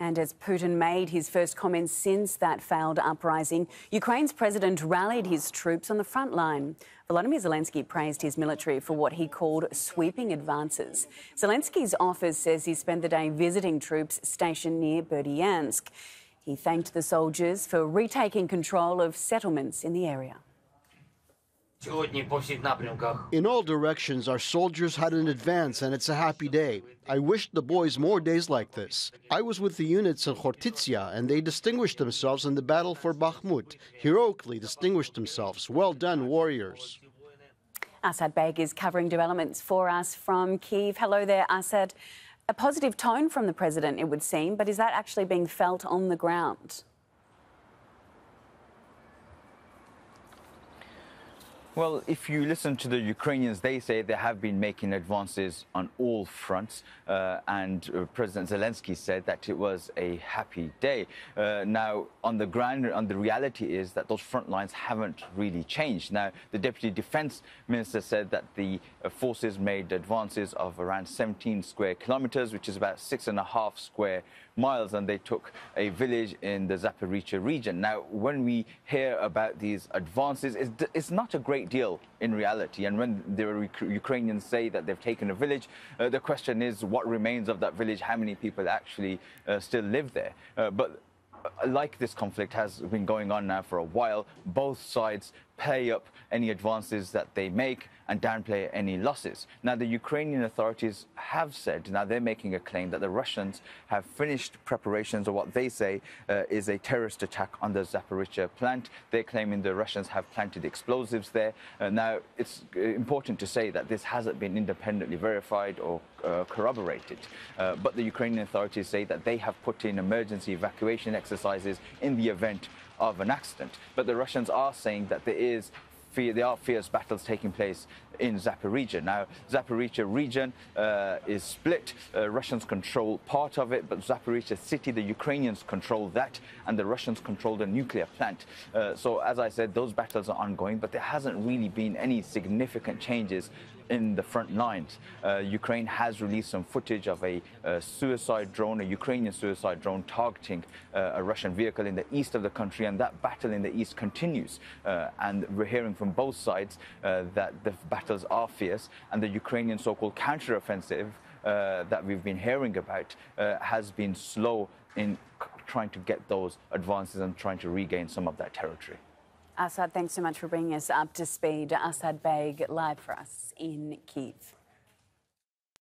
And as Putin made his first comments since that failed uprising, Ukraine's president rallied his troops on the front line. Volodymyr Zelenskyy praised his military for what he called sweeping advances. Zelenskyy's office says he spent the day visiting troops stationed near Berdyansk. He thanked the soldiers for retaking control of settlements in the area. In all directions, our soldiers had an advance, and it's a happy day. I wished the boys more days like this. I was with the units in Khortytsia, and they distinguished themselves in the battle for Bakhmut. Heroically distinguished themselves. Well done, warriors. Assad Baig is covering developments for us from Kyiv. Hello there, Assad. A positive tone from the president, it would seem, but is that actually being felt on the ground? Well, if you listen to the Ukrainians, they say they have been making advances on all fronts, and President Zelenskyy said that it was a happy day. Now, on the ground, the reality is that those front lines haven't really changed. Now, the Deputy Defense Minister said that the forces made advances of around 17 square kilometers, which is about 6.5 square miles, and they took a village in the Zaporizhzhia region. Now, when we hear about these advances, it's not a great deal in reality. And when the Ukrainians say that they've taken a village, the question is what remains of that village, how many people actually still live there. But like this conflict has been going on now for a while, both sides play up any advances that they make and downplay any losses. Now, the Ukrainian authorities have said, now they're making a claim that the Russians have finished preparations of what they say is a terrorist attack on the Zaporizhzhia plant. They're claiming the Russians have planted explosives there. Now, it's important to say that this hasn't been independently verified or corroborated. But the Ukrainian authorities say that they have put in emergency evacuation exercises in the event of an accident. But the Russians are saying that there are fierce battles taking place in Zaporizhzhia. Now, Zaporizhzhia region is split. Russians control part of it, but Zaporizhzhia city, the Ukrainians control that, and the Russians control the nuclear plant. So, as I said, those battles are ongoing, but there hasn't really been any significant changes in the front lines. Ukraine has released some footage of a suicide drone, a Ukrainian suicide drone targeting a Russian vehicle in the east of the country, and that battle in the east continues. And we're hearing from both sides that the battles are fierce, and the Ukrainian so-called counter-offensive that we've been hearing about has been slow in trying to get those advances and trying to regain some of that territory. Assad, thanks so much for bringing us up to speed. Assad Baig live for us in Kyiv.